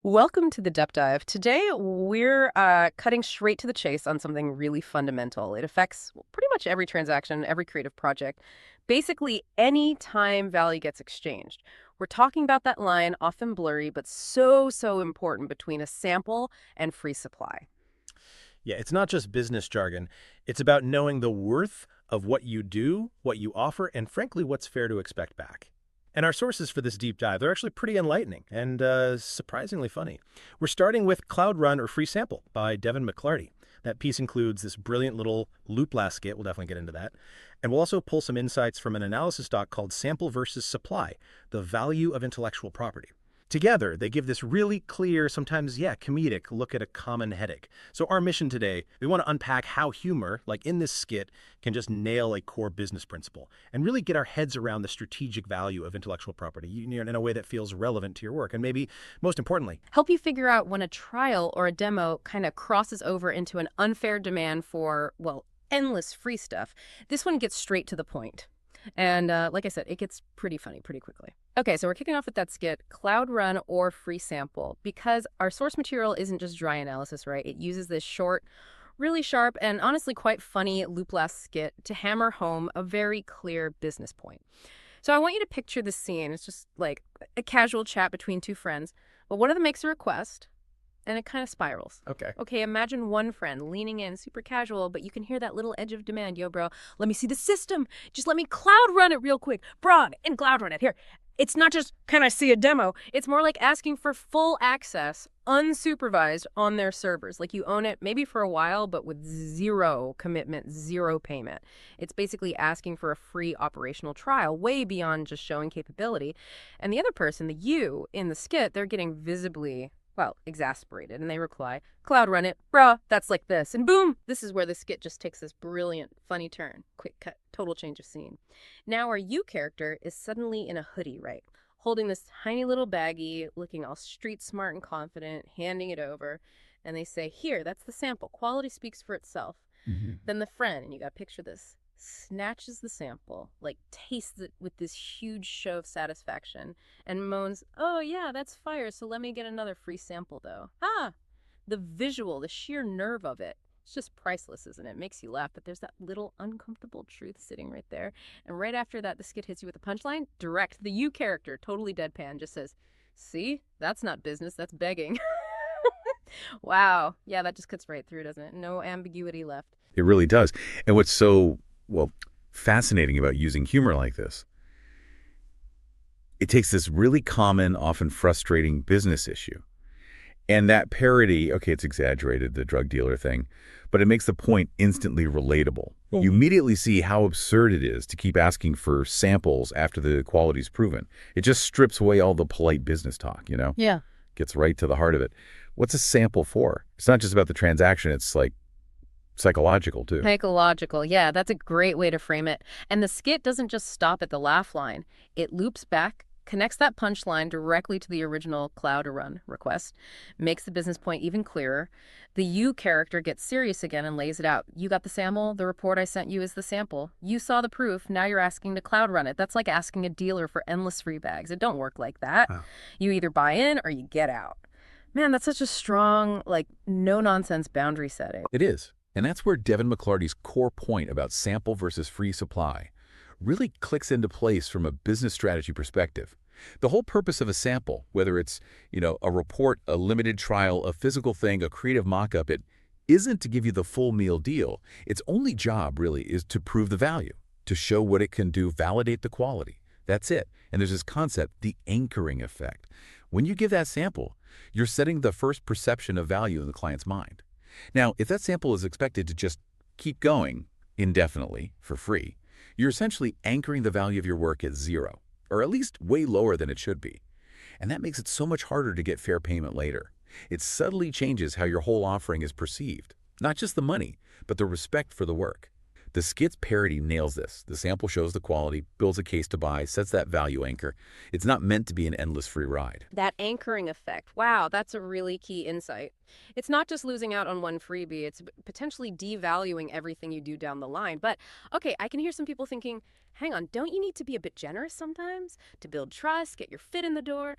Welcome to the Depth Dive. Today, we're cutting straight to the chase on something really fundamental. It affects pretty much every transaction, every creative project. Basically, any time value gets exchanged. We're talking about that line, often blurry, but so important between a sample and free supply. Yeah, it's not just business jargon. It's about knowing the worth of what you do, what you offer, and frankly, what's fair to expect back. And our sources for this deep dive, they're actually pretty enlightening and surprisingly funny. We're starting with Cloud Run or Free Sample by Devin McClarty. That piece includes this brilliant little LoopLaugh skit. We'll definitely get into that. And we'll also pull some insights from an analysis doc called Sample versus Supply, the Value of Intellectual Property. Together, they give this really clear, sometimes, comedic look at a common headache. So our mission today, we want to unpack how humor, like in this skit, can just nail a core business principle and really get our heads around the strategic value of intellectual property in a way that feels relevant to your work. And maybe, most importantly, Help you figure out when a trial or a demo kind of crosses over into an unfair demand for, well, endless free stuff. This one gets straight to the point. And like I said, it gets pretty funny pretty quickly. Okay, so we're kicking off with that skit, Cloud Run or Free Sample, because our source material isn't just dry analysis, right? It uses this short, really sharp, and honestly quite funny LoopLaugh skit to hammer home a very clear business point. So I want you to picture the scene. It's just like a casual chat between two friends, but one of them makes a request, and it kind of spirals. okay. Okay, imagine one friend leaning in, super casual, but you can hear that little edge of demand. Yo, bro, let me see the system. Just let me cloud run it real quick. Bro, and cloud run it. Here. It's not just, can I see a demo? It's more like asking for full access, unsupervised on their servers. Like you own it maybe for a while, but with zero commitment, zero payment. It's basically asking for a free operational trial, way beyond just showing capability. And the other person, the you in the skit, they're getting visibly, well, exasperated, and they reply, Cloud run it, bruh, that's like this. And boom, this is where the skit just takes this brilliant, funny turn. Quick cut, total change of scene. Now our you character is suddenly in a hoodie, right? Holding this tiny little baggie, looking all street smart and confident, handing it over. And they say, here, that's the sample. Quality speaks for itself. Then the friend, and you gotta picture this, snatches the sample, like tastes it with this huge show of satisfaction, and moans, oh yeah, that's fire, so let me get another free sample though. Ah, the visual, the sheer nerve of it. It's just priceless, isn't it? It makes you laugh, but there's that little uncomfortable truth sitting right there. And right after that, the skit hits you with a punchline. Direct. The you character, totally deadpan, just says, see, that's not business, that's begging. Wow. Yeah, that just cuts right through, doesn't it? No ambiguity left. It really does. And what's so, well, fascinating about using humor like this, it takes this really common, often frustrating business issue. And that parody, okay, it's exaggerated, the drug dealer thing, but it makes the point instantly relatable. You immediately see how absurd it is to keep asking for samples after the quality's proven. It just strips away all the polite business talk, Yeah. Gets right to the heart of it. What's a sample for? It's not just about the transaction. It's like psychological, too. Psychological. Yeah, that's a great way to frame it. And the skit doesn't just stop at the laugh line. It loops back, connects that punchline directly to the original Cloud Run request, makes the business point even clearer. The you character gets serious again and lays it out. You got the sample. The report I sent you is the sample. You saw the proof. Now you're asking to Cloud Run it. That's like asking a dealer for endless free bags. It don't work like that. Wow. You either buy in or you get out. Man, that's such a strong, like, no-nonsense boundary setting. It is. And that's where Devin McClarty's core point about sample versus free supply really clicks into place from a business strategy perspective. The whole purpose of a sample, whether it's, a report, a limited trial, a physical thing, a creative mock-up, it isn't to give you the full meal deal. Its only job, really, is to prove the value, to show what it can do, validate the quality. That's it. And there's this concept, the anchoring effect. When you give that sample, you're setting the first perception of value in the client's mind. Now, if that sample is expected to just keep going indefinitely for free, you're essentially anchoring the value of your work at zero, or at least way lower than it should be. And that makes it so much harder to get fair payment later. It subtly changes how your whole offering is perceived. Not just the money, but the respect for the work. The skit's parody nails this. The sample shows the quality, builds a case to buy, sets that value anchor. It's not meant to be an endless free ride. That anchoring effect. Wow, that's a really key insight. It's not just losing out on one freebie, it's potentially devaluing everything you do down the line. But, okay, I can hear some people thinking, hang on, don't you need to be a bit generous sometimes to build trust, get your foot in the door?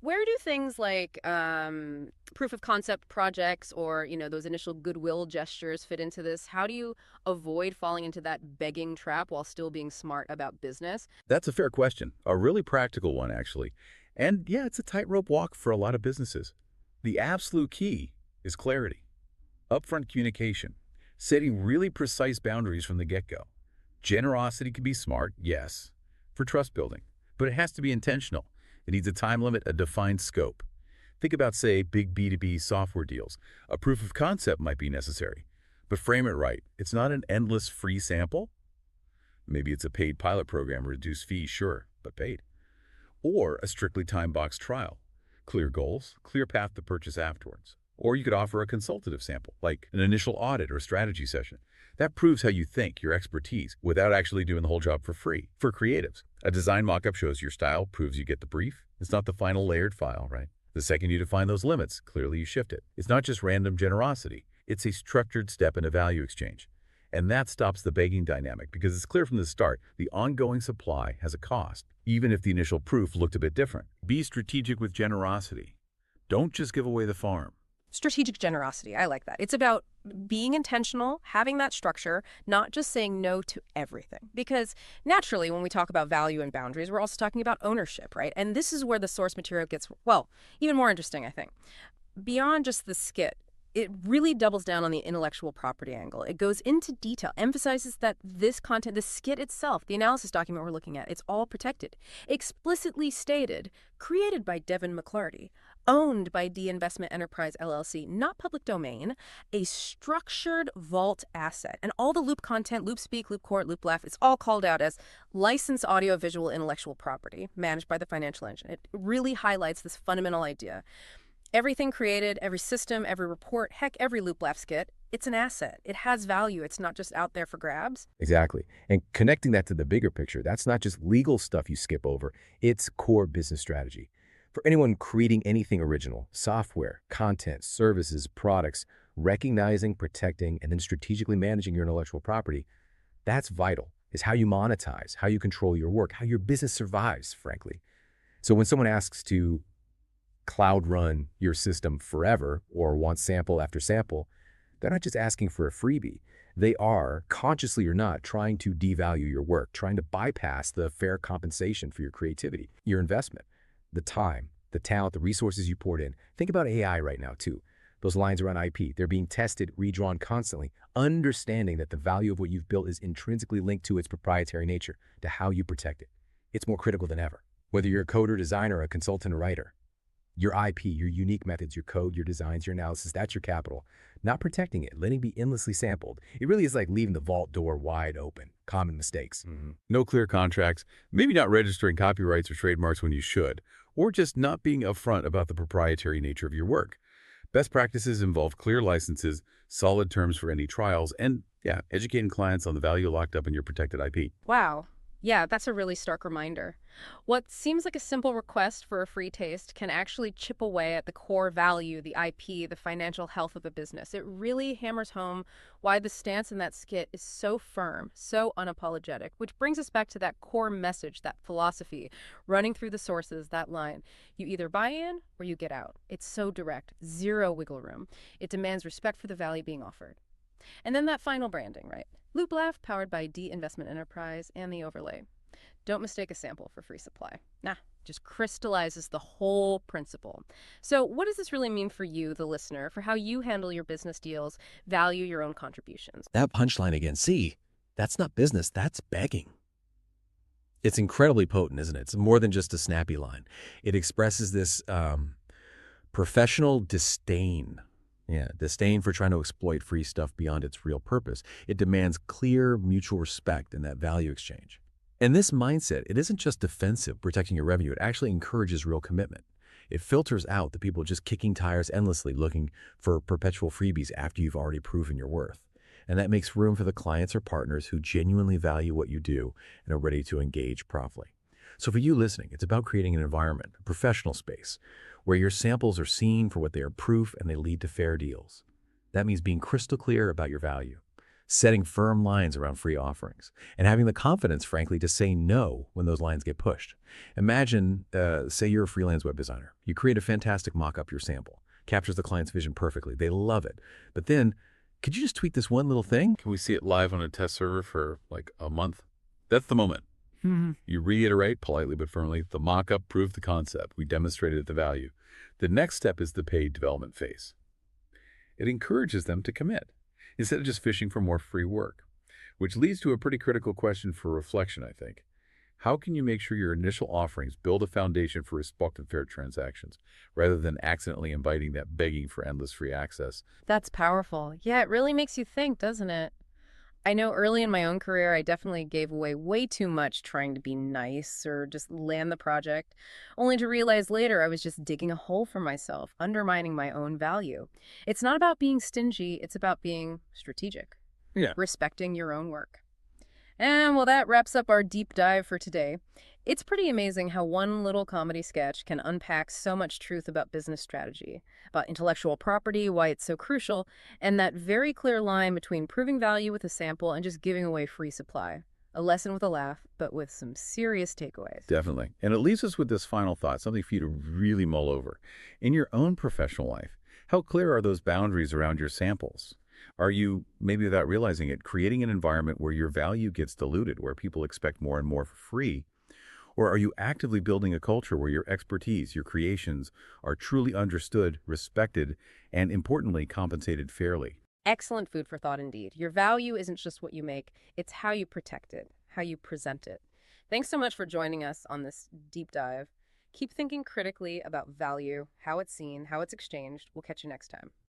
Where do things like proof of concept projects or, those initial goodwill gestures fit into this? How do you avoid falling into that begging trap while still being smart about business? That's a fair question, a really practical one, actually. And yeah, it's a tightrope walk for a lot of businesses. The absolute key is clarity, upfront communication, setting really precise boundaries from the get-go. Generosity can be smart, yes, for trust building, but it has to be intentional. It needs a time limit, a defined scope. Think about, say, big B2B software deals. A proof of concept might be necessary, but frame it right. It's not an endless free sample. Maybe it's a paid pilot program, reduced fee, sure, but paid. Or a strictly time-boxed trial. Clear goals, clear path to purchase afterwards. Or you could offer a consultative sample, like an initial audit or strategy session. That proves how you think, your expertise, without actually doing the whole job for free. For creatives, a design mock-up shows your style, proves you get the brief. It's not the final layered file, right? The second you define those limits, clearly you shift it. It's not just random generosity. It's a structured step in a value exchange. And that stops the begging dynamic because it's clear from the start the ongoing supply has a cost, even if the initial proof looked a bit different. Be strategic with generosity. Don't just give away the farm. Strategic generosity. I like that. It's about being intentional, having that structure, not just saying no to everything. Because naturally, when we talk about value and boundaries, we're also talking about ownership, right? And this is where the source material gets, well, even more interesting, I think. Beyond just the skit, it really doubles down on the intellectual property angle. It goes into detail, emphasizes that this content, the skit itself, the analysis document we're looking at, it's all protected. Explicitly stated, created by Devin McClarty, owned by D Investment Enterprise LLC, not public domain, a structured vault asset. And all the Loop content, Loop Speak, Loop Court, Loop Laugh, it's all called out as licensed audiovisual intellectual property managed by the financial engine. It really highlights this fundamental idea. Everything created, every system, every report, heck, every LoopLaugh skit, it's an asset. It has value. It's not just out there for grabs. Exactly. And connecting that to the bigger picture, that's not just legal stuff you skip over. It's core business strategy. For anyone creating anything original, software, content, services, products, recognizing, protecting, and then strategically managing your intellectual property, that's vital. It's how you monetize, how you control your work, how your business survives, frankly. So when someone asks to cloud run your system forever or want sample after sample, they're not just asking for a freebie. They are, consciously or not, trying to devalue your work, trying to bypass the fair compensation for your creativity, your investment, the time, the talent, the resources you poured in. Think about AI right now, too. Those lines around IP, they're being tested, redrawn constantly, understanding that the value of what you've built is intrinsically linked to its proprietary nature, to how you protect it. It's more critical than ever. Whether you're a coder, designer, a consultant, or writer, your IP, your unique methods, your code, your designs, your analysis, that's your capital. Not protecting it, letting it be endlessly sampled. It really is like leaving the vault door wide open. Common mistakes. No clear contracts, maybe not registering copyrights or trademarks when you should, or just not being upfront about the proprietary nature of your work. Best practices involve clear licenses, solid terms for any trials, and educating clients on the value locked up in your protected IP. Wow. Yeah, that's a really stark reminder. What seems like a simple request for a free taste can actually chip away at the core value, the IP, the financial health of a business. It really hammers home why the stance in that skit is so firm, so unapologetic, which brings us back to that core message, that philosophy, running through the sources, that line. You either buy in or you get out. It's so direct, zero wiggle room. It demands respect for the value being offered. And then that final branding, right? LoopLaugh, powered by D Investment Enterprise, and the overlay. Don't mistake a sample for free supply. Nah, just crystallizes the whole principle. So what does this really mean for you, the listener, for how you handle your business deals, value your own contributions? That punchline again, see, that's not business, that's begging. It's incredibly potent, isn't it? It's more than just a snappy line. It expresses this professional disdain. Yeah, disdain for trying to exploit free stuff beyond its real purpose. It demands clear mutual respect in that value exchange. And this mindset, it isn't just defensive, protecting your revenue. It actually encourages real commitment. It filters out the people just kicking tires endlessly looking for perpetual freebies after you've already proven your worth. And that makes room for the clients or partners who genuinely value what you do and are ready to engage properly. So for you listening, it's about creating an environment, a professional space, where your samples are seen for what they are proof and they lead to fair deals. That means being crystal clear about your value, setting firm lines around free offerings, and having the confidence, frankly, to say no when those lines get pushed. Imagine, say you're a freelance web designer. You create a fantastic mock-up your sample, captures the client's vision perfectly. They love it. But then, could you just tweak this one little thing? Can we see it live on a test server for like a month? That's the moment. You reiterate politely but firmly, the mock-up proved the concept. We demonstrated the value. The next step is the paid development phase. It encourages them to commit, instead of just fishing for more free work, which leads to a pretty critical question for reflection, I think. How can you make sure your initial offerings build a foundation for respect and fair transactions, rather than accidentally inviting that begging for endless free access? That's powerful. Yeah, it really makes you think, doesn't it? I know early in my own career, I definitely gave away way too much trying to be nice or just land the project, only to realize later I was just digging a hole for myself, undermining my own value. It's not about being stingy, it's about being strategic, Yeah. respecting your own work. And well, that wraps up our deep dive for today. It's pretty amazing how one little comedy sketch can unpack so much truth about business strategy, about intellectual property, why it's so crucial, and that very clear line between proving value with a sample and just giving away free supply. A lesson with a laugh, but with some serious takeaways. Definitely. And it leaves us with this final thought, something for you to really mull over. In your own professional life, how clear are those boundaries around your samples? Are you, maybe without realizing it, creating an environment where your value gets diluted, where people expect more and more for free? Or are you actively building a culture where your expertise, your creations, are truly understood, respected, and importantly, compensated fairly? Excellent food for thought indeed. Your value isn't just what you make, it's how you protect it, how you present it. Thanks so much for joining us on this deep dive. Keep thinking critically about value, how it's seen, how it's exchanged. We'll catch you next time.